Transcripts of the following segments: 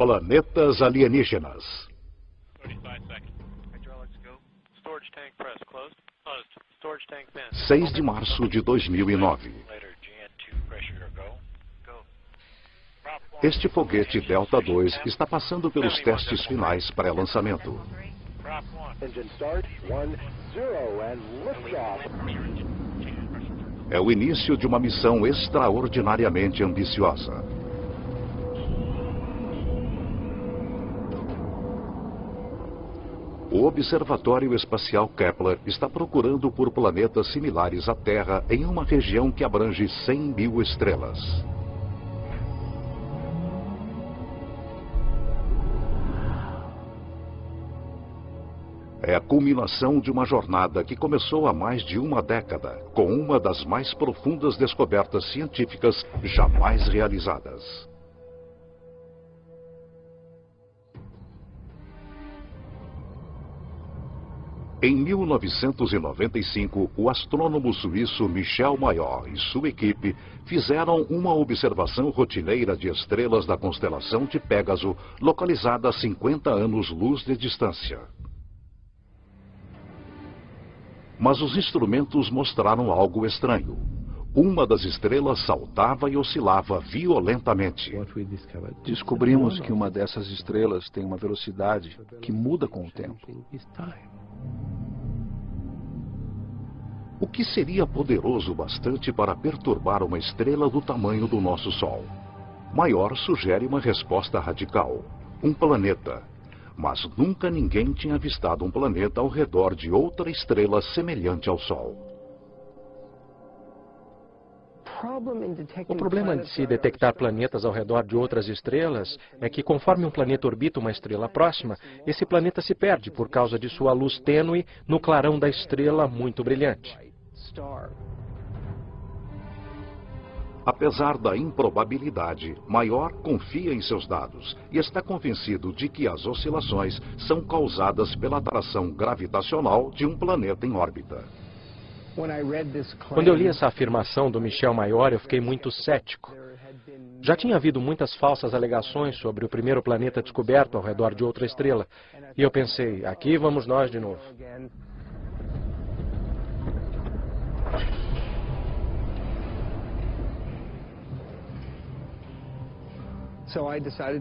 Planetas alienígenas. 6 de março de 2009. Este foguete Delta II está passando pelos testes finais pré-lançamento. É o início de uma missão extraordinariamente ambiciosa. O Observatório Espacial Kepler está procurando por planetas similares à Terra em uma região que abrange 100 mil estrelas. É a culminação de uma jornada que começou há mais de uma década, com uma das mais profundas descobertas científicas jamais realizadas. Em 1995, o astrônomo suíço Michel Mayor e sua equipe fizeram uma observação rotineira de estrelas da constelação de Pégaso, localizada a 50 anos-luz de distância. Mas os instrumentos mostraram algo estranho. Uma das estrelas saltava e oscilava violentamente. Descobrimos que uma dessas estrelas tem uma velocidade que muda com o tempo. O que seria poderoso bastante para perturbar uma estrela do tamanho do nosso Sol? Mayor sugere uma resposta radical: um planeta. Mas nunca ninguém tinha avistado um planeta ao redor de outra estrela semelhante ao Sol. O problema de se detectar planetas ao redor de outras estrelas é que, conforme um planeta orbita uma estrela próxima, esse planeta se perde por causa de sua luz tênue no clarão da estrela muito brilhante. Apesar da improbabilidade, Mayor confia em seus dados e está convencido de que as oscilações são causadas pela atração gravitacional de um planeta em órbita. Quando eu li essa afirmação do Michel Mayor, eu fiquei muito cético. Já tinha havido muitas falsas alegações sobre o primeiro planeta descoberto ao redor de outra estrela. E eu pensei, aqui vamos nós de novo.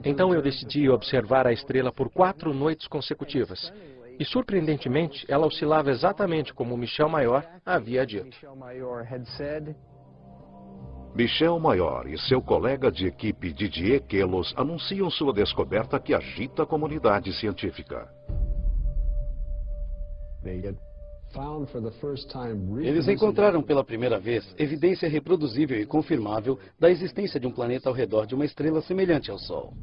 Então eu decidi observar a estrela por 4 noites consecutivas. E, surpreendentemente, ela oscilava exatamente como Michel Mayor havia dito. Michel Mayor e seu colega de equipe Didier Queloz anunciam sua descoberta que agita a comunidade científica. Eles encontraram pela primeira vez evidência reproduzível e confirmável da existência de um planeta ao redor de uma estrela semelhante ao Sol.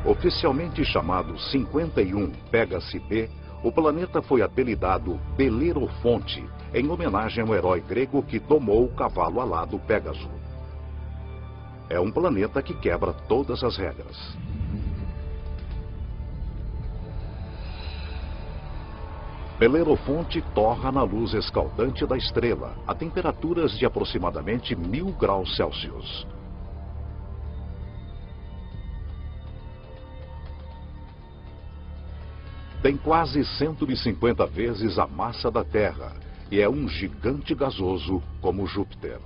Oficialmente chamado 51 Pégase B, o planeta foi apelidado Belerofonte, em homenagem ao herói grego que domou o cavalo alado Pégaso. É um planeta que quebra todas as regras. Belerofonte torra na luz escaldante da estrela, a temperaturas de aproximadamente 1000 graus Celsius. Tem quase 150 vezes a massa da Terra e é um gigante gasoso como Júpiter.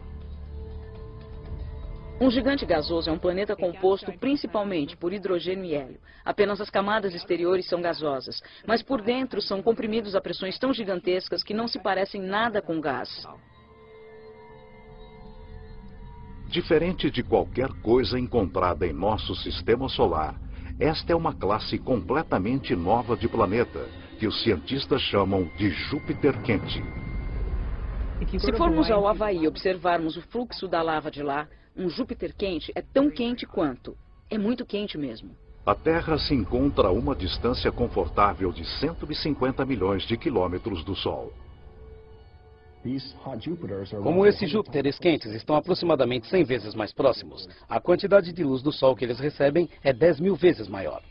Um gigante gasoso é um planeta composto principalmente por hidrogênio e hélio. Apenas as camadas exteriores são gasosas, mas por dentro são comprimidos a pressões tão gigantescas que não se parecem nada com gás. Diferente de qualquer coisa encontrada em nosso sistema solar, esta é uma classe completamente nova de planeta, que os cientistas chamam de Júpiter quente. Se formos ao Havaí e observarmos o fluxo da lava de lá, um Júpiter quente é tão quente quanto. É muito quente mesmo. A Terra se encontra a uma distância confortável de 150 milhões de quilômetros do Sol. Como esses Júpiteres quentes estão aproximadamente 100 vezes mais próximos, a quantidade de luz do Sol que eles recebem é 10.000 vezes maior.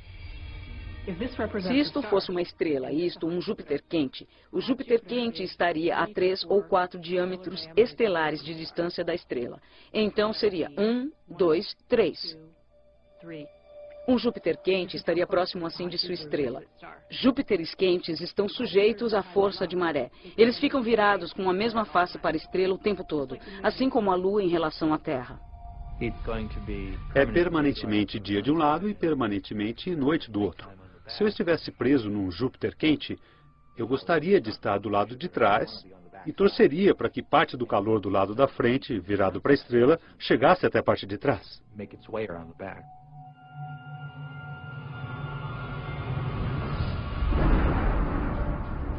Se isto fosse uma estrela e isto um Júpiter quente, o Júpiter quente estaria a 3 ou 4 diâmetros estelares de distância da estrela. Então seria 1, 2, 3. Um Júpiter quente estaria próximo assim de sua estrela. Júpiteres quentes estão sujeitos à força de maré. Eles ficam virados com a mesma face para a estrela o tempo todo, assim como a Lua em relação à Terra. É permanentemente dia de um lado e permanentemente noite do outro. Se eu estivesse preso num Júpiter quente, eu gostaria de estar do lado de trás e torceria para que parte do calor do lado da frente, virado para a estrela, chegasse até a parte de trás.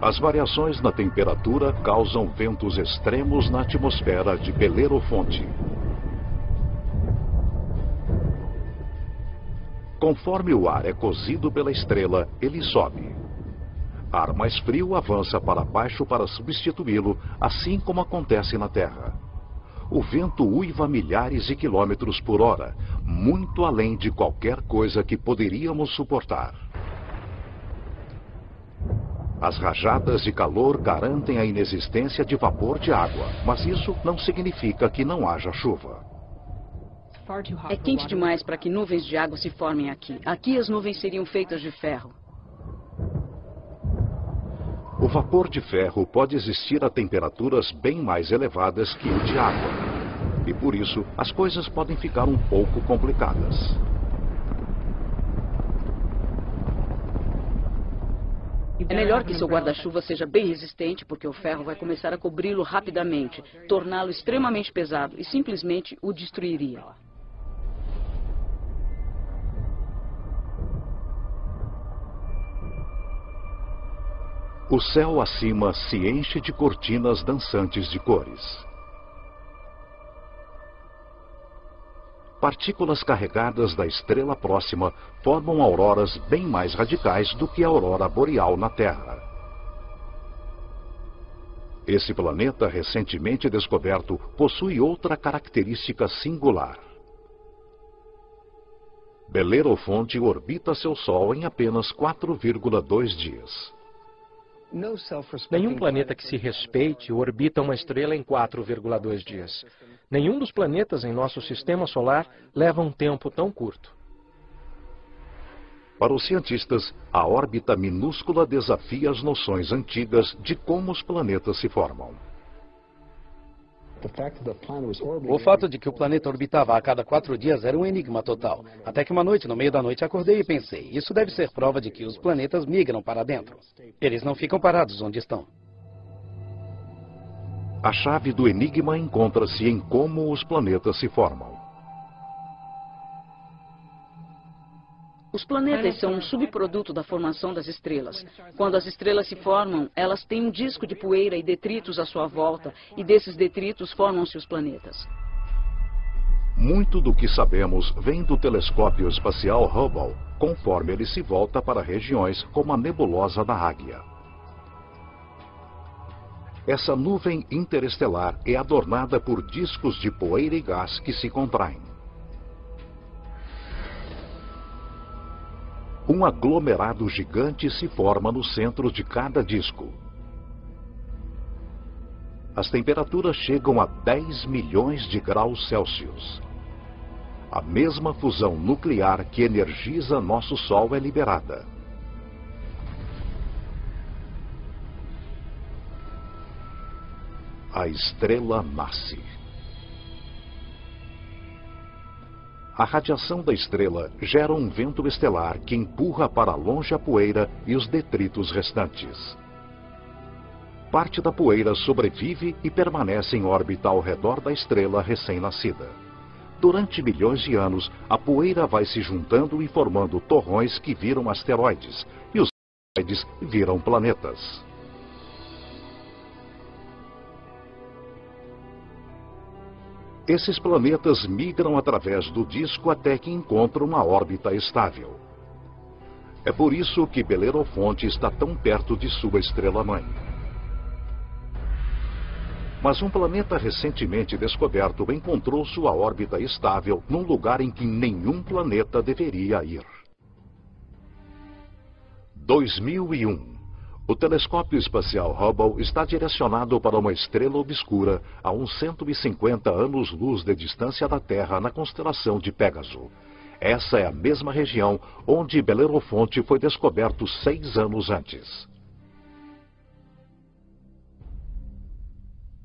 As variações na temperatura causam ventos extremos na atmosfera de Belerofonte. Conforme o ar é cozido pela estrela, ele sobe. Ar mais frio avança para baixo para substituí-lo, assim como acontece na Terra. O vento uiva milhares de quilômetros por hora, muito além de qualquer coisa que poderíamos suportar. As rajadas de calor garantem a inexistência de vapor de água, mas isso não significa que não haja chuva. É quente demais para que nuvens de água se formem aqui. Aqui as nuvens seriam feitas de ferro. O vapor de ferro pode existir a temperaturas bem mais elevadas que o de água. E por isso, as coisas podem ficar um pouco complicadas. É melhor que seu guarda-chuva seja bem resistente, porque o ferro vai começar a cobri-lo rapidamente, torná-lo extremamente pesado e simplesmente o destruiria. O céu acima se enche de cortinas dançantes de cores. Partículas carregadas da estrela próxima formam auroras bem mais radicais do que a aurora boreal na Terra. Esse planeta recentemente descoberto possui outra característica singular. Belerofonte orbita seu Sol em apenas 4,2 dias. Nenhum planeta que se respeite orbita uma estrela em 4,2 dias. Nenhum dos planetas em nosso sistema solar leva um tempo tão curto. Para os cientistas, a órbita minúscula desafia as noções antigas de como os planetas se formam. O fato de que o planeta orbitava a cada 4 dias era um enigma total. Até que uma noite, no meio da noite, acordei e pensei, isso deve ser prova de que os planetas migram para dentro. Eles não ficam parados onde estão. A chave do enigma encontra-se em como os planetas se formam. Os planetas são um subproduto da formação das estrelas. Quando as estrelas se formam, elas têm um disco de poeira e detritos à sua volta, e desses detritos formam-se os planetas. Muito do que sabemos vem do telescópio espacial Hubble, conforme ele se volta para regiões como a nebulosa da Águia. Essa nuvem interestelar é adornada por discos de poeira e gás que se contraem. Um aglomerado gigante se forma no centro de cada disco. As temperaturas chegam a 10 milhões de graus Celsius. A mesma fusão nuclear que energiza nosso Sol é liberada. A estrela nasce. A radiação da estrela gera um vento estelar que empurra para longe a poeira e os detritos restantes. Parte da poeira sobrevive e permanece em órbita ao redor da estrela recém-nascida. Durante milhões de anos, a poeira vai se juntando e formando torrões que viram asteroides, e os asteroides viram planetas. Esses planetas migram através do disco até que encontram uma órbita estável. É por isso que Belerofonte está tão perto de sua estrela-mãe. Mas um planeta recentemente descoberto encontrou sua órbita estável num lugar em que nenhum planeta deveria ir. 2001. O telescópio espacial Hubble está direcionado para uma estrela obscura a uns 150 anos-luz de distância da Terra na constelação de Pégaso. Essa é a mesma região onde Belerofonte foi descoberto 6 anos antes.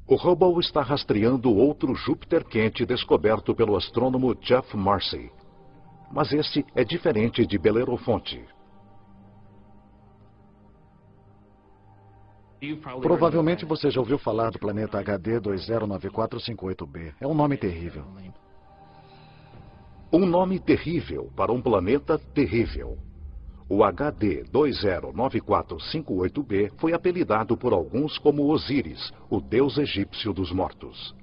O Hubble está rastreando outro Júpiter quente descoberto pelo astrônomo Geoff Marcy. Mas esse é diferente de Belerofonte. Provavelmente você já ouviu falar do planeta HD 209458b. É um nome terrível. Um nome terrível para um planeta terrível. O HD 209458b foi apelidado por alguns como Osíris, o deus egípcio dos mortos.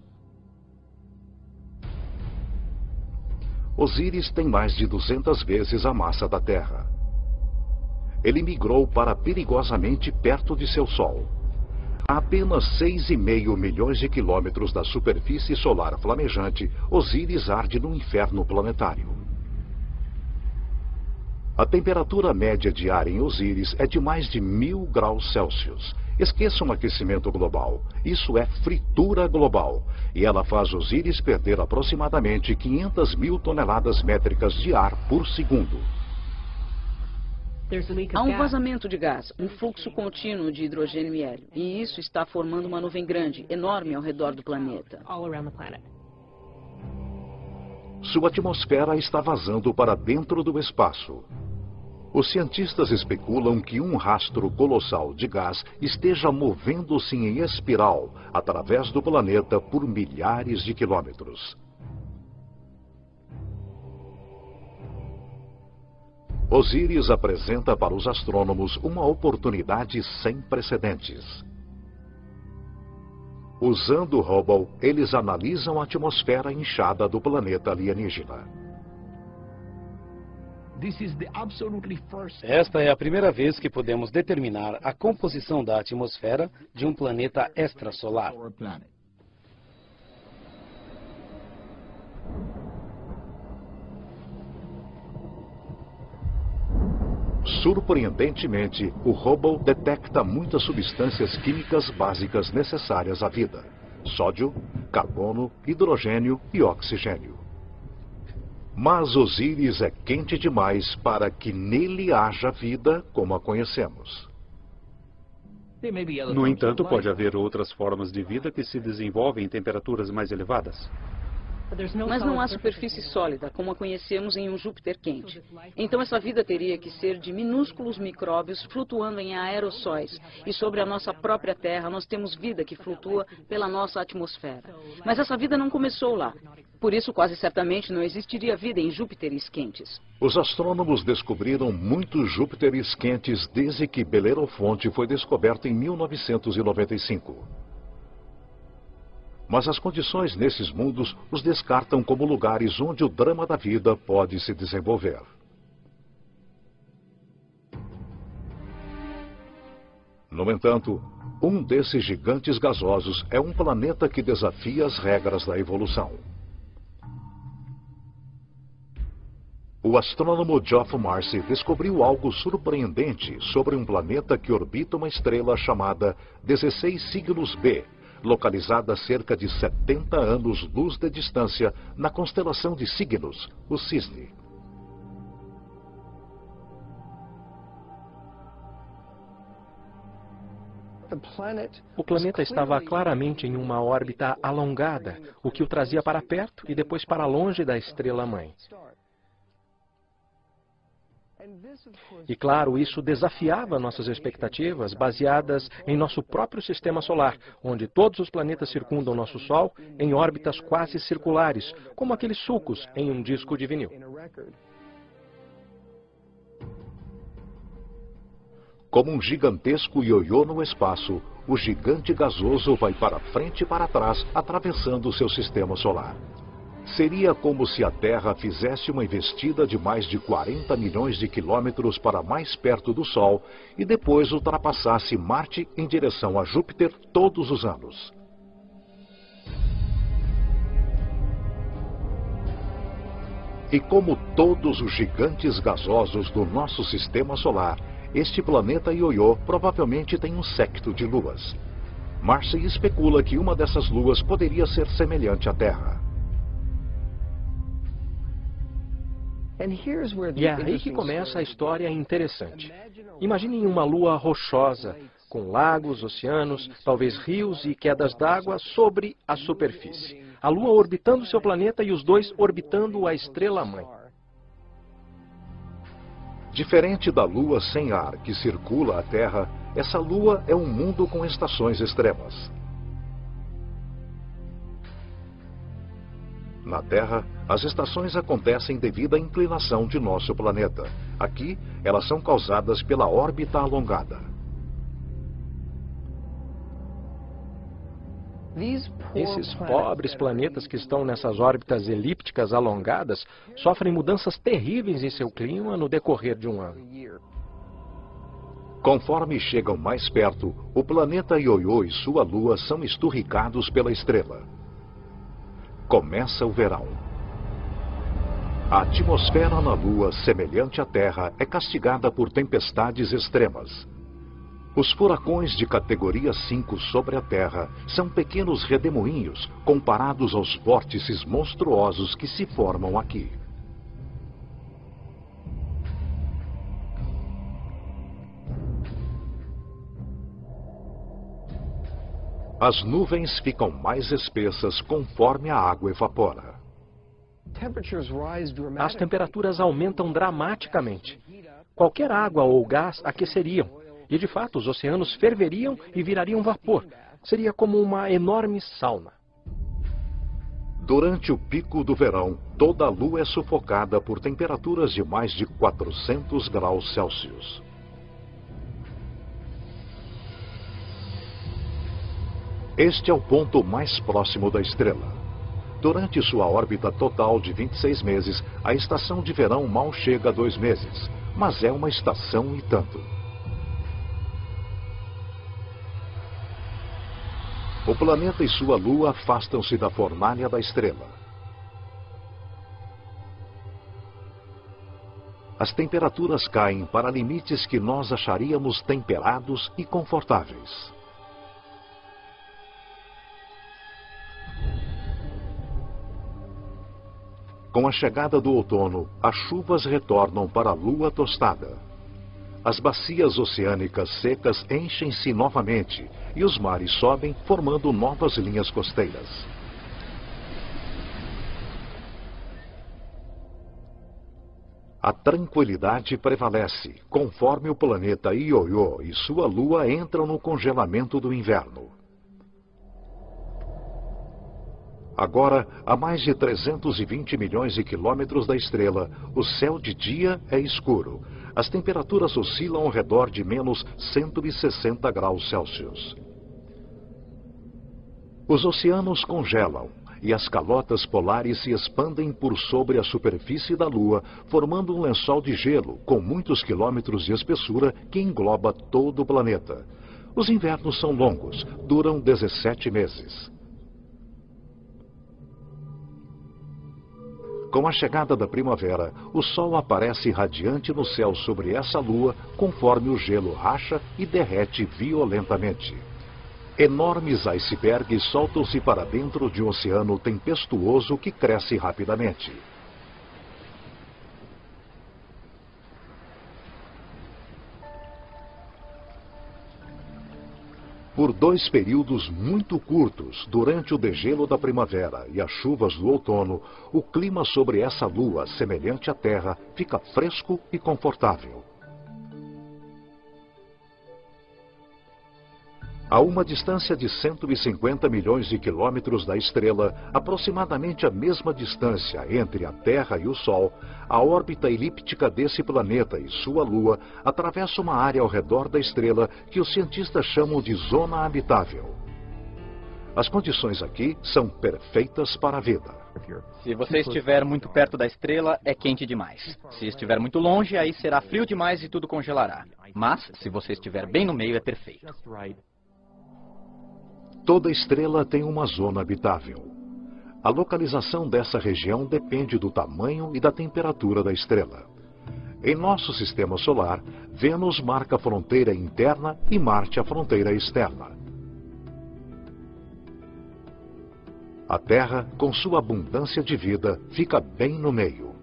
Osíris tem mais de 200 vezes a massa da Terra. Ele migrou para perigosamente perto de seu Sol. A apenas 6,5 milhões de quilômetros da superfície solar flamejante, Osíris arde no inferno planetário. A temperatura média diária em Osíris é de mais de 1000 graus Celsius. Esqueçam aquecimento global. Isso é fritura global. E ela faz Osíris perder aproximadamente 500 mil toneladas métricas de ar por segundo. Há um vazamento de gás, um fluxo contínuo de hidrogênio e hélio. E isso está formando uma nuvem grande, enorme ao redor do planeta. Sua atmosfera está vazando para dentro do espaço. Os cientistas especulam que um rastro colossal de gás esteja movendo-se em espiral através do planeta por milhares de quilômetros. Osíris apresenta para os astrônomos uma oportunidade sem precedentes. Usando o Hubble, eles analisam a atmosfera inchada do planeta alienígena. Esta é a primeira vez que podemos determinar a composição da atmosfera de um planeta extrasolar. Surpreendentemente, o Hubble detecta muitas substâncias químicas básicas necessárias à vida: sódio, carbono, hidrogênio e oxigênio. Mas Osíris é quente demais para que nele haja vida como a conhecemos. No entanto, pode haver outras formas de vida que se desenvolvem em temperaturas mais elevadas. Mas não há superfície sólida, como a conhecemos em um Júpiter quente. Então essa vida teria que ser de minúsculos micróbios flutuando em aerossóis. E sobre a nossa própria Terra, nós temos vida que flutua pela nossa atmosfera. Mas essa vida não começou lá. Por isso, quase certamente, não existiria vida em Júpiteres quentes. Os astrônomos descobriram muitos Júpiteres quentes desde que Belerofonte foi descoberto em 1995. Mas as condições nesses mundos os descartam como lugares onde o drama da vida pode se desenvolver. No entanto, um desses gigantes gasosos é um planeta que desafia as regras da evolução. O astrônomo Geoff Marcy descobriu algo surpreendente sobre um planeta que orbita uma estrela chamada 16 Cygnos B, localizada a cerca de 70 anos-luz de distância na constelação de Cygnos, o Cisne. O planeta estava claramente em uma órbita alongada, o que o trazia para perto e depois para longe da estrela-mãe. E claro, isso desafiava nossas expectativas baseadas em nosso próprio sistema solar, onde todos os planetas circundam nosso Sol em órbitas quase circulares, como aqueles sulcos em um disco de vinil. Como um gigantesco ioiô no espaço, o gigante gasoso vai para frente e para trás, atravessando seu sistema solar. Seria como se a Terra fizesse uma investida de mais de 40 milhões de quilômetros para mais perto do Sol e depois ultrapassasse Marte em direção a Júpiter todos os anos. E como todos os gigantes gasosos do nosso sistema solar, Este planeta Ioiô provavelmente tem um séquito de luas. Marcy especula que uma dessas luas poderia ser semelhante à Terra. E é aí que começa a história interessante. Imaginem uma lua rochosa, com lagos, oceanos, talvez rios e quedas d'água sobre a superfície. A lua orbitando seu planeta e os dois orbitando a estrela-mãe. Diferente da lua sem ar que circula a Terra, essa lua é um mundo com estações extremas. Na Terra, as estações acontecem devido à inclinação de nosso planeta. Aqui, elas são causadas pela órbita alongada. Esses pobres planetas que estão nessas órbitas elípticas alongadas sofrem mudanças terríveis em seu clima no decorrer de um ano. Conforme chegam mais perto, o planeta Ioiô e sua lua são esturricados pela estrela. Começa o verão. A atmosfera na Lua, semelhante à Terra, é castigada por tempestades extremas. Os furacões de categoria 5 sobre a Terra são pequenos redemoinhos comparados aos vórtices monstruosos que se formam aqui. As nuvens ficam mais espessas conforme a água evapora. As temperaturas aumentam dramaticamente. Qualquer água ou gás aqueceriam. E, de fato, os oceanos ferveriam e virariam vapor. Seria como uma enorme sauna. Durante o pico do verão, toda a Lua é sufocada por temperaturas de mais de 400 graus Celsius. Este é o ponto mais próximo da estrela. Durante sua órbita total de 26 meses, a estação de verão mal chega a 2 meses, mas é uma estação e tanto. O planeta e sua lua afastam-se da fornalha da estrela. As temperaturas caem para limites que nós acharíamos temperados e confortáveis. Com a chegada do outono, as chuvas retornam para a lua tostada. As bacias oceânicas secas enchem-se novamente e os mares sobem, formando novas linhas costeiras. A tranquilidade prevalece, conforme o planeta Ioiô e sua lua entram no congelamento do inverno. Agora, a mais de 320 milhões de quilômetros da estrela, o céu de dia é escuro. As temperaturas oscilam ao redor de menos 160 graus Celsius. Os oceanos congelam e as calotas polares se expandem por sobre a superfície da Lua, formando um lençol de gelo com muitos quilômetros de espessura que engloba todo o planeta. Os invernos são longos, duram 17 meses. Com a chegada da primavera, o Sol aparece radiante no céu sobre essa lua, conforme o gelo racha e derrete violentamente. Enormes icebergs soltam-se para dentro de um oceano tempestuoso que cresce rapidamente. Por 2 períodos muito curtos, durante o degelo da primavera e as chuvas do outono, o clima sobre essa lua, semelhante à Terra, fica fresco e confortável. A uma distância de 150 milhões de quilômetros da estrela, aproximadamente a mesma distância entre a Terra e o Sol, a órbita elíptica desse planeta e sua lua atravessa uma área ao redor da estrela que os cientistas chamam de zona habitável. As condições aqui são perfeitas para a vida. Se você estiver muito perto da estrela, é quente demais. Se estiver muito longe, aí será frio demais e tudo congelará. Mas, se você estiver bem no meio, é perfeito. Toda estrela tem uma zona habitável. A localização dessa região depende do tamanho e da temperatura da estrela. Em nosso sistema solar, Vênus marca a fronteira interna e Marte a fronteira externa. A Terra, com sua abundância de vida, fica bem no meio.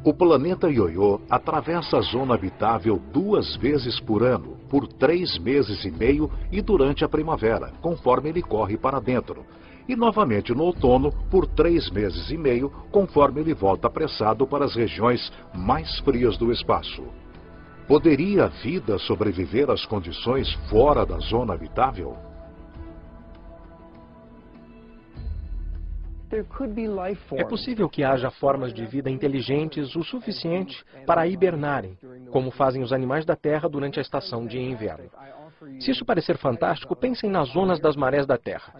O planeta Ioiô atravessa a zona habitável 2 vezes por ano, por 3 meses e meio e durante a primavera, conforme ele corre para dentro, e novamente no outono, por 3 meses e meio, conforme ele volta apressado para as regiões mais frias do espaço. Poderia a vida sobreviver às condições fora da zona habitável? É possível que haja formas de vida inteligentes o suficiente para hibernarem, como fazem os animais da Terra durante a estação de inverno. Se isso parecer fantástico, pensem nas zonas das marés da Terra.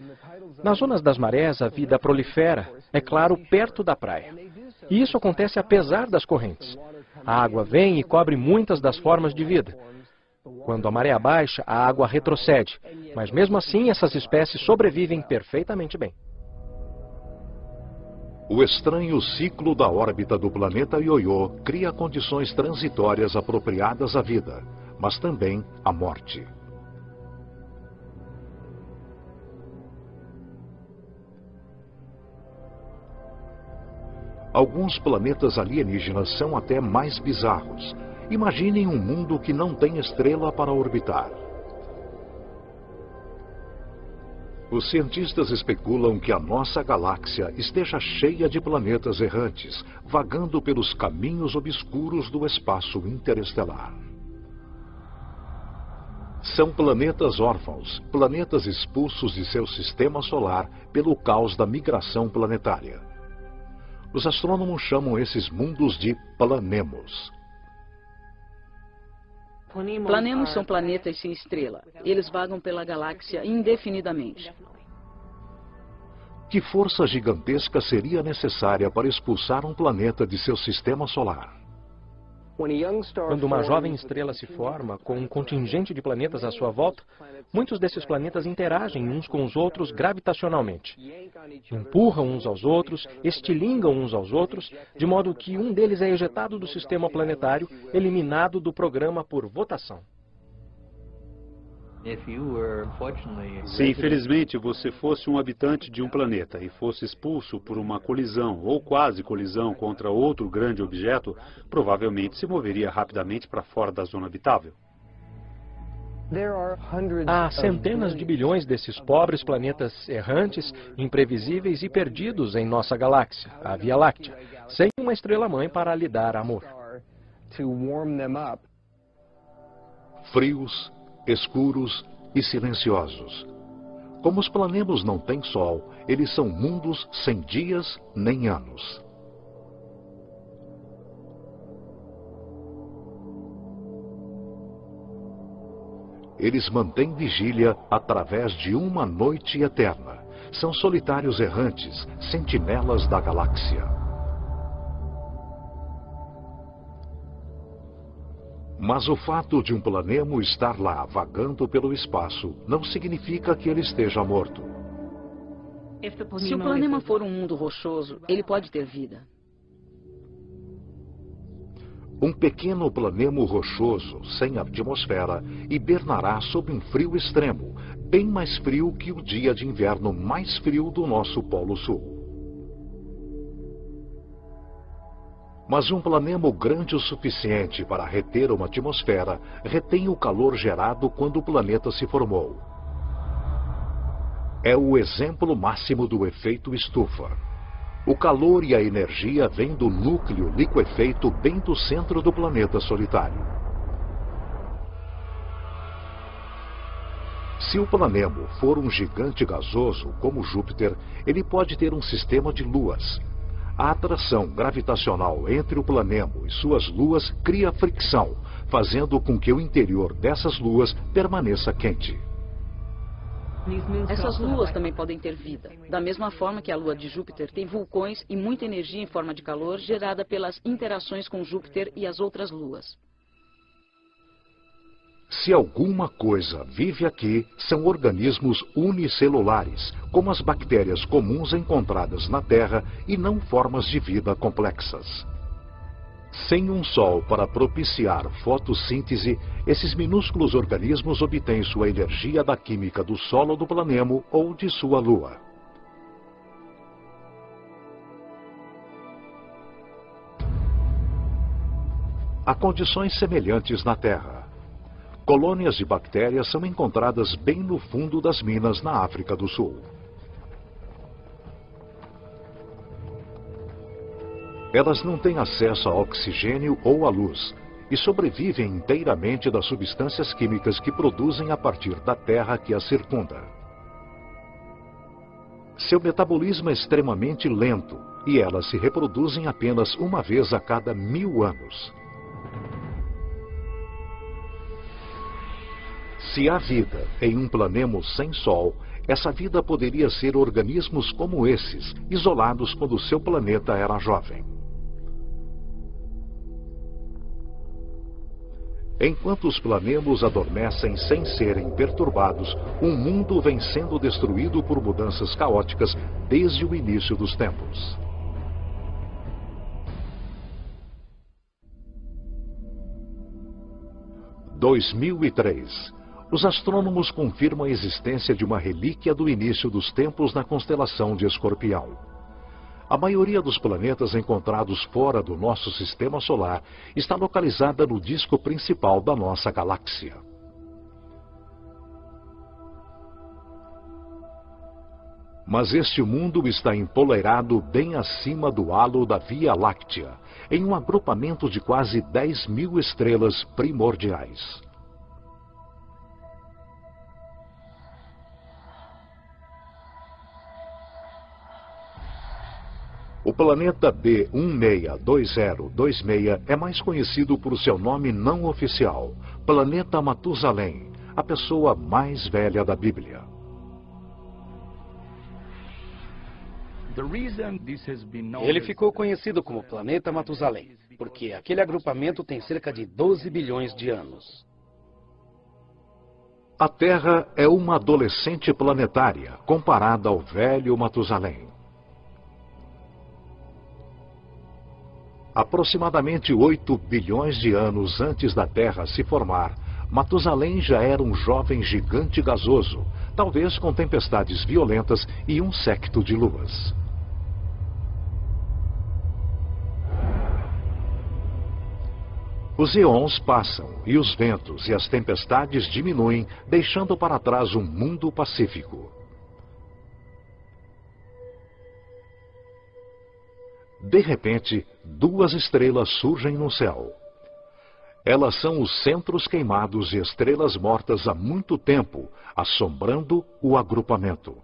Nas zonas das marés, a vida prolifera, é claro, perto da praia. E isso acontece apesar das correntes. A água vem e cobre muitas das formas de vida. Quando a maré baixa, a água retrocede, mas mesmo assim essas espécies sobrevivem perfeitamente bem. O estranho ciclo da órbita do planeta Ioiô cria condições transitórias apropriadas à vida, mas também à morte. Alguns planetas alienígenas são até mais bizarros. Imaginem um mundo que não tem estrela para orbitar. Os cientistas especulam que a nossa galáxia esteja cheia de planetas errantes, vagando pelos caminhos obscuros do espaço interestelar. São planetas órfãos, planetas expulsos de seu sistema solar pelo caos da migração planetária. Os astrônomos chamam esses mundos de planemos. Planemos são planetas sem estrela. Eles vagam pela galáxia indefinidamente. Que força gigantesca seria necessária para expulsar um planeta de seu sistema solar? Quando uma jovem estrela se forma, com um contingente de planetas à sua volta, muitos desses planetas interagem uns com os outros gravitacionalmente. Empurram uns aos outros, estilingam uns aos outros, de modo que um deles é ejetado do sistema planetário, eliminado do programa por votação. Se infelizmente você fosse um habitante de um planeta e fosse expulso por uma colisão ou quase colisão contra outro grande objeto, provavelmente se moveria rapidamente para fora da zona habitável. Há centenas de bilhões desses pobres planetas errantes, imprevisíveis e perdidos em nossa galáxia, a Via Láctea, sem uma estrela-mãe para lhe dar amor. Frios, escuros e silenciosos. Como os planemos não têm sol, eles são mundos sem dias nem anos. Eles mantêm vigília através de uma noite eterna. São solitários errantes, sentinelas da galáxia. Mas o fato de um planemo estar lá vagando pelo espaço não significa que ele esteja morto. Se o planema for um mundo rochoso, ele pode ter vida. Um pequeno planemo rochoso, sem atmosfera, hibernará sob um frio extremo, bem mais frio que o dia de inverno mais frio do nosso Polo Sul. Mas um planemo grande o suficiente para reter uma atmosfera retém o calor gerado quando o planeta se formou. É o exemplo máximo do efeito estufa. O calor e a energia vêm do núcleo liquefeito bem do centro do planeta solitário. Se o planemo for um gigante gasoso, como Júpiter, ele pode ter um sistema de luas. A atração gravitacional entre o planemo e suas luas cria fricção, fazendo com que o interior dessas luas permaneça quente. Essas luas também podem ter vida, da mesma forma que a lua de Júpiter tem vulcões e muita energia em forma de calor gerada pelas interações com Júpiter e as outras luas. Se alguma coisa vive aqui, são organismos unicelulares, como as bactérias comuns encontradas na Terra e não formas de vida complexas. Sem um Sol para propiciar fotossíntese, esses minúsculos organismos obtêm sua energia da química do solo do planemo ou de sua Lua. Há condições semelhantes na Terra. Colônias de bactérias são encontradas bem no fundo das minas na África do Sul. Elas não têm acesso a oxigênio ou à luz e sobrevivem inteiramente das substâncias químicas que produzem a partir da terra que as circunda. Seu metabolismo é extremamente lento e elas se reproduzem apenas uma vez a cada 1000 anos. Se há vida em um planemo sem Sol, essa vida poderia ser organismos como esses, isolados quando seu planeta era jovem. Enquanto os planemos adormecem sem serem perturbados, o mundo vem sendo destruído por mudanças caóticas desde o início dos tempos. Em 2003, os astrônomos confirmam a existência de uma relíquia do início dos tempos na constelação de Escorpião. A maioria dos planetas encontrados fora do nosso sistema solar está localizada no disco principal da nossa galáxia. Mas este mundo está empoleirado bem acima do halo da Via Láctea, em um agrupamento de quase 10.000 estrelas primordiais. O planeta B162026 é mais conhecido por seu nome não oficial, Planeta Matusalém, a pessoa mais velha da Bíblia. Ele ficou conhecido como Planeta Matusalém, porque aquele agrupamento tem cerca de 12 bilhões de anos. A Terra é uma adolescente planetária comparada ao velho Matusalém. Aproximadamente 8 bilhões de anos antes da Terra se formar, Matusalém já era um jovem gigante gasoso, talvez com tempestades violentas e um séquito de luas. Os eons passam e os ventos e as tempestades diminuem, deixando para trás um mundo pacífico. De repente, duas estrelas surgem no céu. Elas são os centros queimados de estrelas mortas há muito tempo, assombrando o agrupamento.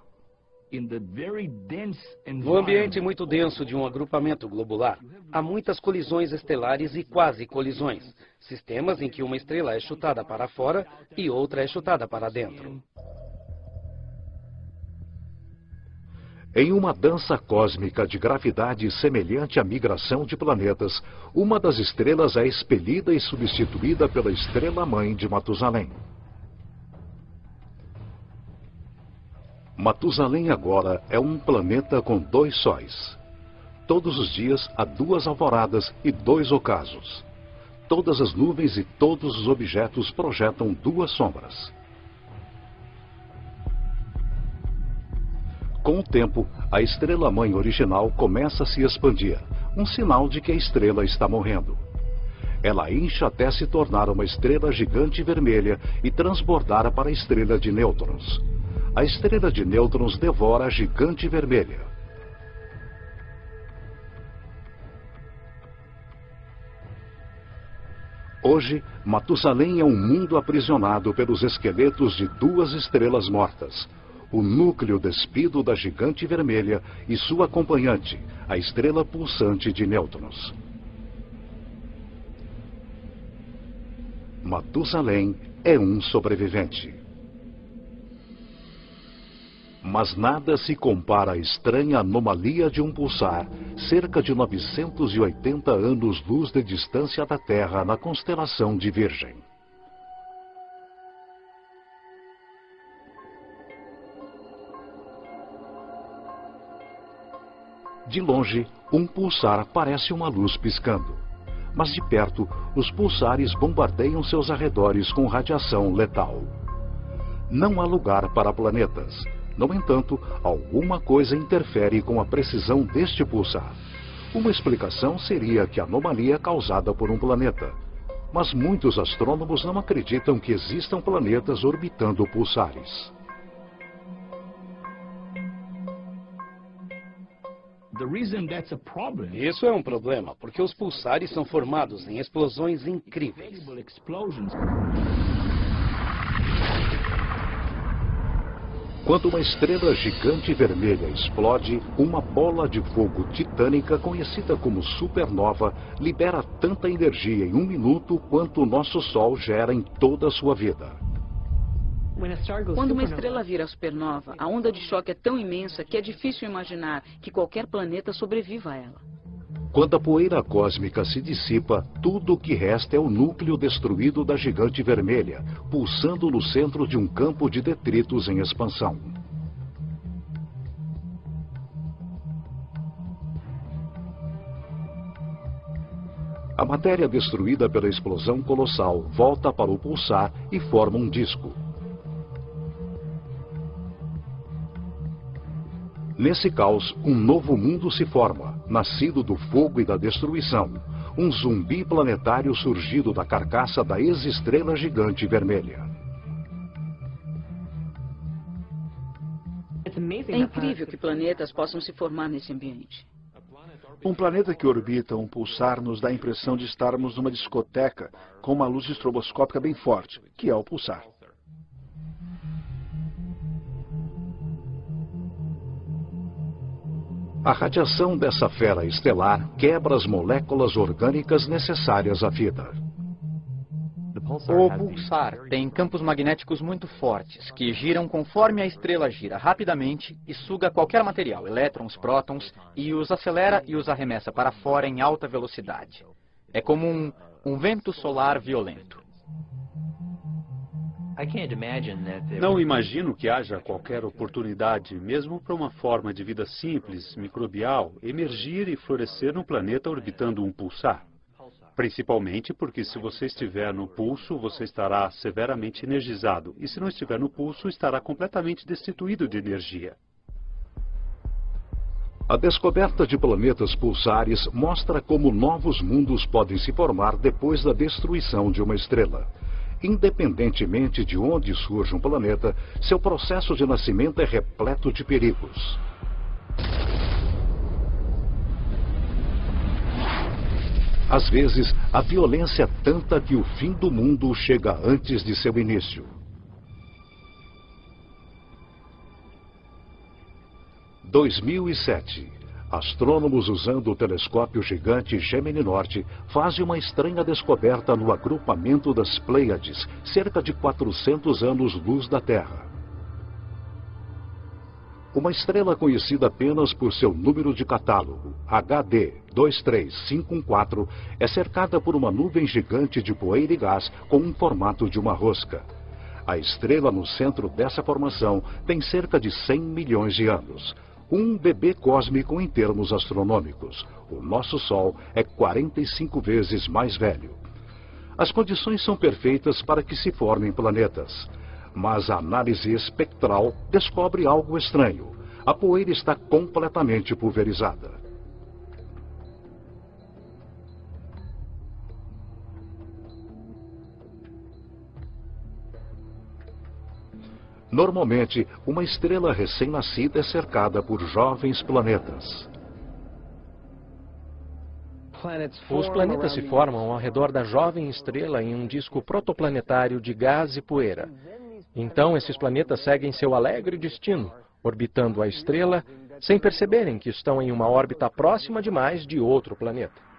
No ambiente muito denso de um agrupamento globular, há muitas colisões estelares e quase colisões, sistemas em que uma estrela é chutada para fora e outra é chutada para dentro. Em uma dança cósmica de gravidade semelhante à migração de planetas, uma das estrelas é expelida e substituída pela estrela-mãe de Matusalém. Matusalém agora é um planeta com 2 sóis. Todos os dias há 2 alvoradas e 2 ocasos. Todas as nuvens e todos os objetos projetam 2 sombras. Com o tempo, a estrela-mãe original começa a se expandir, um sinal de que a estrela está morrendo. Ela incha até se tornar uma estrela gigante vermelha e transbordar para a estrela de nêutrons. A estrela de nêutrons devora a gigante vermelha. Hoje, Matusalém é um mundo aprisionado pelos esqueletos de 2 estrelas mortas. O núcleo despido da gigante vermelha e sua acompanhante, a estrela pulsante de nêutrons. Matusalém é um sobrevivente. Mas nada se compara à estranha anomalia de um pulsar, cerca de 980 anos-luz de distância da Terra na constelação de Virgem. De longe, um pulsar parece uma luz piscando. mas de perto, os pulsares bombardeiam seus arredores com radiação letal. Não há lugar para planetas. No entanto, alguma coisa interfere com a precisão deste pulsar. Uma explicação seria que a anomalia é causada por um planeta. Mas muitos astrônomos não acreditam que existam planetas orbitando pulsares. Isso é um problema, porque os pulsares são formados em explosões incríveis. Quando uma estrela gigante vermelha explode, uma bola de fogo titânica conhecida como supernova libera tanta energia em 1 minuto quanto o nosso Sol gera em toda a sua vida. Quando uma estrela vira supernova, a onda de choque é tão imensa que é difícil imaginar que qualquer planeta sobreviva a ela. Quando a poeira cósmica se dissipa, tudo o que resta é o núcleo destruído da gigante vermelha, pulsando no centro de um campo de detritos em expansão. A matéria destruída pela explosão colossal volta para o pulsar e forma um disco. Nesse caos, um novo mundo se forma, nascido do fogo e da destruição. Um zumbi planetário surgido da carcaça da ex-estrela gigante vermelha. É incrível que planetas possam se formar nesse ambiente. Um planeta que orbita um pulsar nos dá a impressão de estarmos numa discoteca com uma luz estroboscópica bem forte, que é o pulsar. A radiação dessa fera estelar quebra as moléculas orgânicas necessárias à vida. O pulsar tem campos magnéticos muito fortes, que giram conforme a estrela gira rapidamente e suga qualquer material, elétrons, prótons, e os acelera e os arremessa para fora em alta velocidade. É como um vento solar violento. Não imagino que haja qualquer oportunidade, mesmo para uma forma de vida simples, microbial, emergir e florescer no planeta orbitando um pulsar. Principalmente porque se você estiver no pulso, você estará severamente energizado. E se não estiver no pulso, estará completamente destituído de energia. A descoberta de planetas pulsares mostra como novos mundos podem se formar depois da destruição de uma estrela. Independentemente de onde surge um planeta, seu processo de nascimento é repleto de perigos. Às vezes, a violência é tanta que o fim do mundo chega antes de seu início. 2007. Astrônomos usando o telescópio gigante Gemini Norte fazem uma estranha descoberta no agrupamento das Pleiades, cerca de 400 anos-luz da Terra. Uma estrela conhecida apenas por seu número de catálogo, HD 23514, é cercada por uma nuvem gigante de poeira e gás com um formato de uma rosca. A estrela no centro dessa formação tem cerca de 100 milhões de anos. Um bebê cósmico em termos astronômicos. O nosso Sol é 45 vezes mais velho. As condições são perfeitas para que se formem planetas. Mas a análise espectral descobre algo estranho. A poeira está completamente pulverizada. Normalmente, uma estrela recém-nascida é cercada por jovens planetas. Os planetas se formam ao redor da jovem estrela em um disco protoplanetário de gás e poeira. Então, esses planetas seguem seu alegre destino, orbitando a estrela, sem perceberem que estão em uma órbita próxima demais de outro planeta.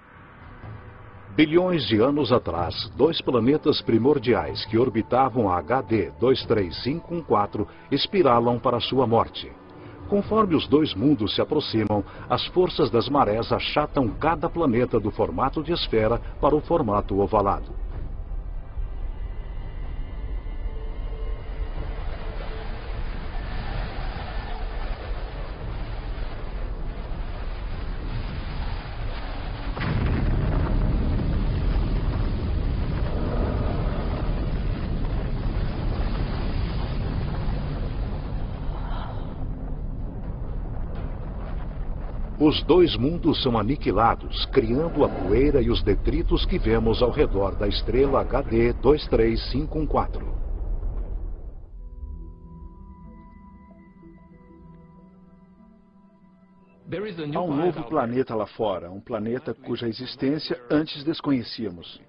Bilhões de anos atrás, 2 planetas primordiais que orbitavam a HD 23514 espiralam para sua morte. Conforme os 2 mundos se aproximam, as forças das marés achatam cada planeta do formato de esfera para o formato ovalado. Os dois mundos são aniquilados, criando a poeira e os detritos que vemos ao redor da estrela HD 23514. Há um novo planeta lá fora, um planeta cuja existência antes desconhecíamos.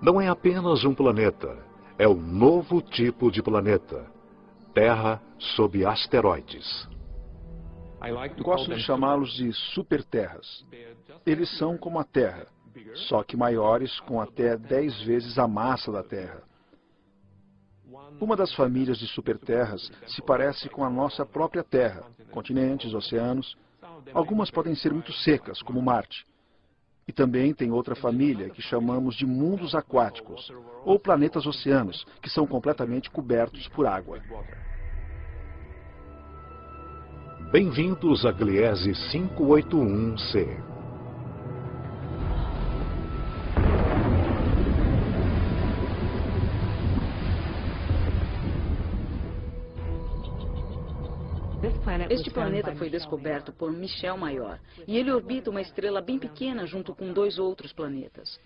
Não é apenas um planeta, é um novo tipo de planeta. Terra sob asteroides. Gosto de chamá-los de superterras. Eles são como a Terra, só que maiores, com até 10 vezes a massa da Terra. Uma das famílias de superterras se parece com a nossa própria Terra, continentes, oceanos. Algumas podem ser muito secas, como Marte. E também tem outra família que chamamos de mundos aquáticos, ou planetas oceanos, que são completamente cobertos por água. Bem-vindos a Gliese 581c. Este planeta foi descoberto por Michel Mayor, e ele orbita uma estrela bem pequena junto com 2 outros planetas.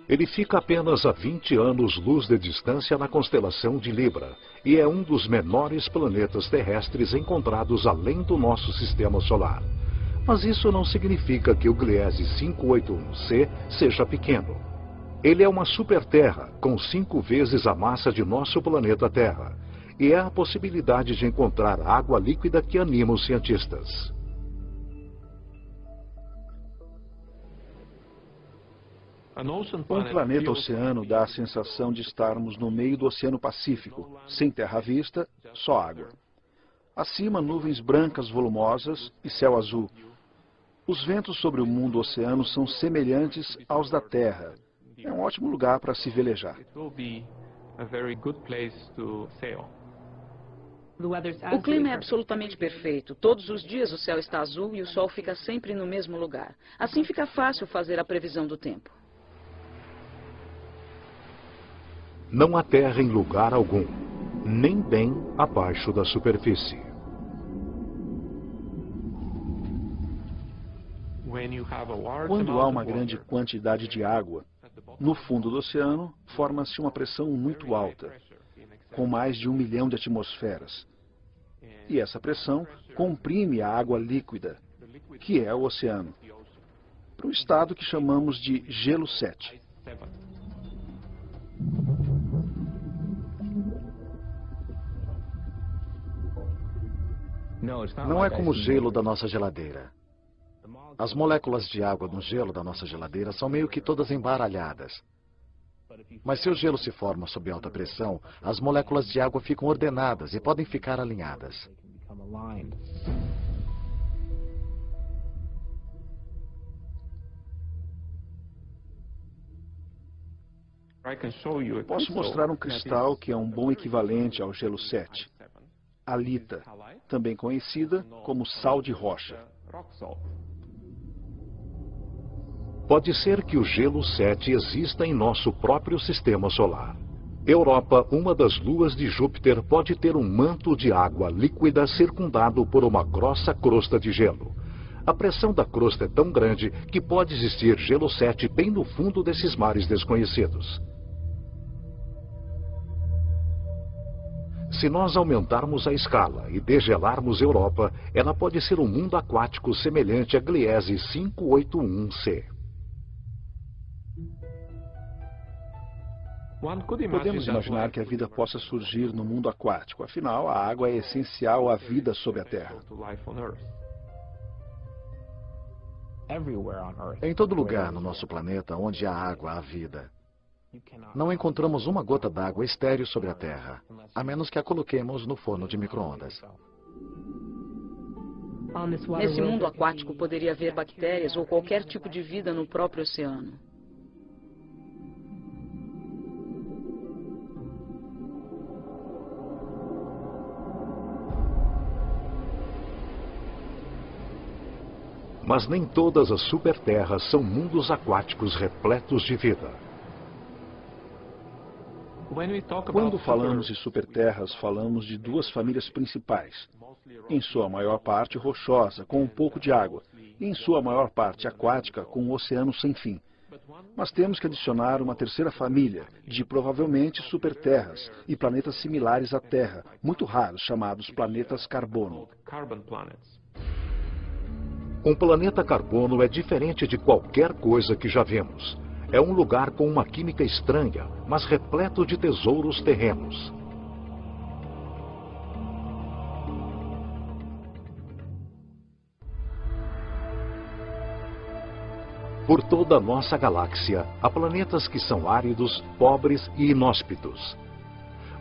Ele fica apenas a 20 anos-luz de distância na constelação de Libra e é um dos menores planetas terrestres encontrados além do nosso sistema solar. Mas isso não significa que o Gliese 581c seja pequeno. Ele é uma superterra com 5 vezes a massa de nosso planeta Terra e é a possibilidade de encontrar água líquida que anima os cientistas. Um planeta oceano dá a sensação de estarmos no meio do Oceano Pacífico, sem terra à vista, só água. Acima, nuvens brancas volumosas e céu azul. Os ventos sobre o mundo oceano são semelhantes aos da Terra. É um ótimo lugar para se velejar. O clima é absolutamente perfeito. Todos os dias o céu está azul e o sol fica sempre no mesmo lugar. Assim fica fácil fazer a previsão do tempo. Não há terra em lugar algum, nem bem abaixo da superfície. Quando há uma grande quantidade de água, no fundo do oceano forma-se uma pressão muito alta, com mais de 1 milhão de atmosferas. E essa pressão comprime a água líquida, que é o oceano, para um estado que chamamos de gelo 7. Não é como o gelo da nossa geladeira. As moléculas de água no gelo da nossa geladeira são meio que todas embaralhadas. Mas se o gelo se forma sob alta pressão, as moléculas de água ficam ordenadas e podem ficar alinhadas. Posso mostrar um cristal que é um bom equivalente ao gelo 7. Halita, também conhecida como sal de rocha. Pode ser que o gelo 7 exista em nosso próprio sistema solar. Europa, uma das luas de Júpiter, pode ter um manto de água líquida circundado por uma grossa crosta de gelo. A pressão da crosta é tão grande que pode existir gelo 7 bem no fundo desses mares desconhecidos. Se nós aumentarmos a escala e degelarmos Europa, ela pode ser um mundo aquático semelhante a Gliese 581c. Podemos imaginar que a vida possa surgir no mundo aquático. Afinal, a água é essencial à vida sobre a Terra. Em todo lugar no nosso planeta onde há água, há vida. Não encontramos uma gota d'água estéril sobre a Terra, a menos que a coloquemos no forno de micro-ondas. Nesse mundo aquático poderia haver bactérias ou qualquer tipo de vida no próprio oceano. Mas nem todas as superterras são mundos aquáticos repletos de vida. Quando falamos de superterras, falamos de duas famílias principais. Em sua maior parte rochosa, com um pouco de água, e em sua maior parte aquática, com um oceano sem fim. Mas temos que adicionar uma terceira família, de provavelmente superterras e planetas similares à Terra, muito raros, chamados planetas carbono. Um planeta carbono é diferente de qualquer coisa que já vimos. É um lugar com uma química estranha, mas repleto de tesouros terrenos. Por toda a nossa galáxia, há planetas que são áridos, pobres e inóspitos.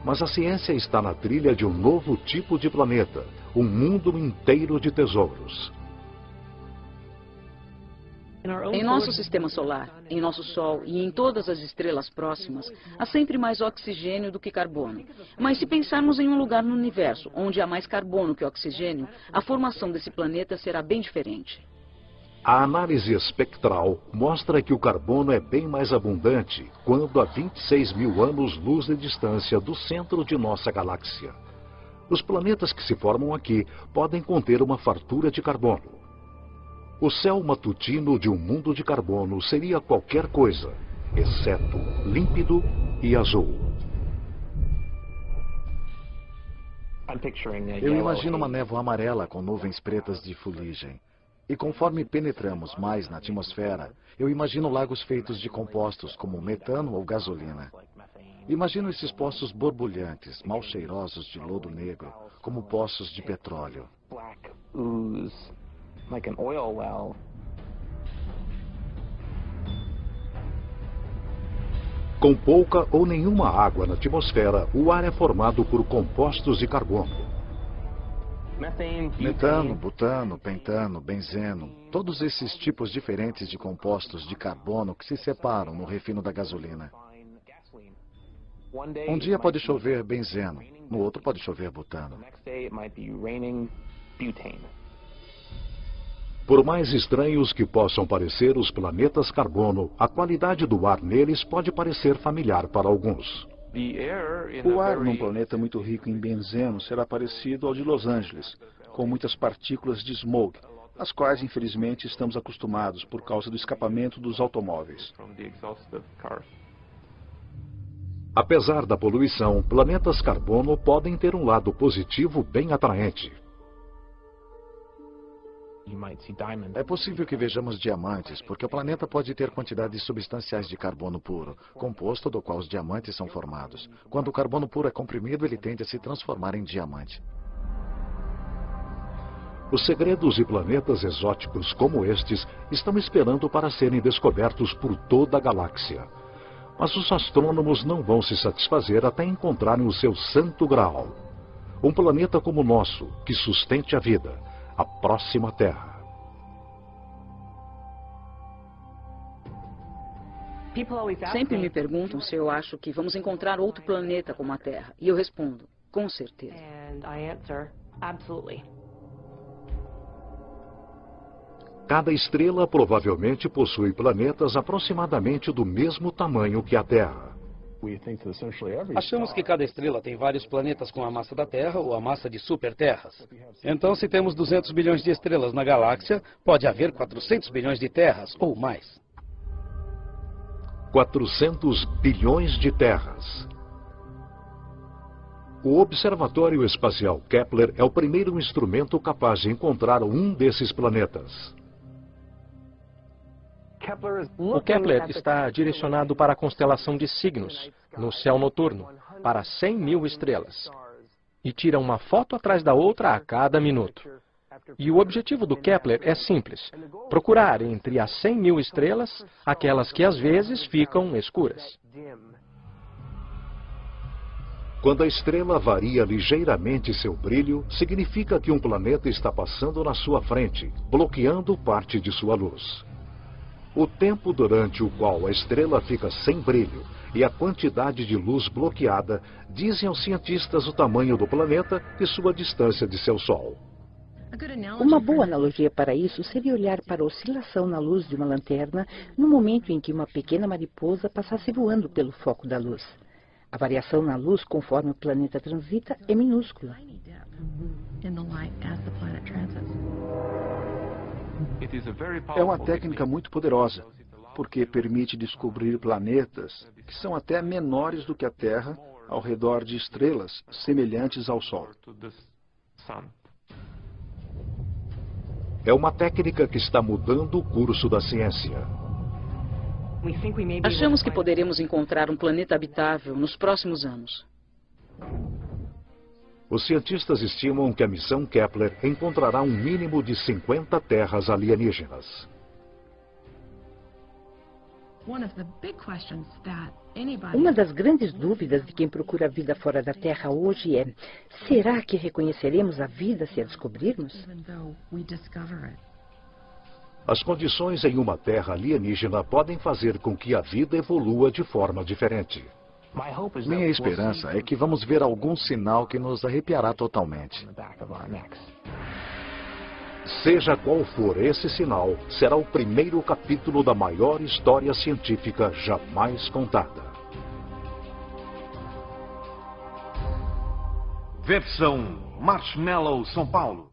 Mas a ciência está na trilha de um novo tipo de planeta, um mundo inteiro de tesouros. Em nosso sistema solar, em nosso Sol e em todas as estrelas próximas, há sempre mais oxigênio do que carbono. Mas se pensarmos em um lugar no universo onde há mais carbono que oxigênio, a formação desse planeta será bem diferente. A análise espectral mostra que o carbono é bem mais abundante quando a 26 mil anos-luz de distância do centro de nossa galáxia. Os planetas que se formam aqui podem conter uma fartura de carbono. O céu matutino de um mundo de carbono seria qualquer coisa, exceto límpido e azul. Eu imagino uma névoa amarela com nuvens pretas de fuligem. E conforme penetramos mais na atmosfera, eu imagino lagos feitos de compostos como metano ou gasolina. Imagino esses poços borbulhantes, mal cheirosos de lodo negro, como poços de petróleo. Com pouca ou nenhuma água na atmosfera, o ar é formado por compostos de carbono. Metano, butano, pentano, benzeno, todos esses tipos diferentes de compostos de carbono que se separam no refino da gasolina. Um dia pode chover benzeno, no outro pode chover butano. Por mais estranhos que possam parecer os planetas carbono, a qualidade do ar neles pode parecer familiar para alguns. O ar num planeta muito rico em benzeno será parecido ao de Los Angeles, com muitas partículas de smog, às quais infelizmente estamos acostumados por causa do escapamento dos automóveis. Apesar da poluição, planetas carbono podem ter um lado positivo bem atraente. É possível que vejamos diamantes, porque o planeta pode ter quantidades substanciais de carbono puro, composto do qual os diamantes são formados. Quando o carbono puro é comprimido, ele tende a se transformar em diamante. Os segredos de planetas exóticos como estes estão esperando para serem descobertos por toda a galáxia. Mas os astrônomos não vão se satisfazer até encontrarem o seu santo graal. Um planeta como o nosso, que sustente a vida. A próxima Terra. Sempre me perguntam se eu acho que vamos encontrar outro planeta como a Terra. E eu respondo, com certeza. Cada estrela provavelmente possui planetas aproximadamente do mesmo tamanho que a Terra. Achamos que cada estrela tem vários planetas com a massa da Terra ou a massa de superterras. Então, se temos 200 bilhões de estrelas na galáxia, pode haver 400 bilhões de terras ou mais. 400 bilhões de terras. O Observatório Espacial Kepler é o primeiro instrumento capaz de encontrar um desses planetas. O Kepler está direcionado para a constelação de Cygnus, no céu noturno, para 100 mil estrelas. E tira uma foto atrás da outra a cada minuto. E o objetivo do Kepler é simples: procurar entre as 100 mil estrelas aquelas que às vezes ficam escuras. Quando a estrela varia ligeiramente seu brilho, significa que um planeta está passando na sua frente, bloqueando parte de sua luz. O tempo durante o qual a estrela fica sem brilho e a quantidade de luz bloqueada dizem aos cientistas o tamanho do planeta e sua distância de seu Sol. Uma boa analogia para isso seria olhar para a oscilação na luz de uma lanterna no momento em que uma pequena mariposa passasse voando pelo foco da luz. A variação na luz conforme o planeta transita é minúscula. É uma técnica muito poderosa, porque permite descobrir planetas que são até menores do que a Terra ao redor de estrelas semelhantes ao Sol. É uma técnica que está mudando o curso da ciência. Achamos que poderemos encontrar um planeta habitável nos próximos anos. Os cientistas estimam que a missão Kepler encontrará um mínimo de 50 terras alienígenas. Uma das grandes dúvidas de quem procura a vida fora da Terra hoje é: será que reconheceremos a vida se a descobrirmos? As condições em uma Terra alienígena podem fazer com que a vida evolua de forma diferente. Minha esperança é que vamos ver algum sinal que nos arrepiará totalmente. Seja qual for esse sinal, será o primeiro capítulo da maior história científica jamais contada. Versão Marshmallow São Paulo.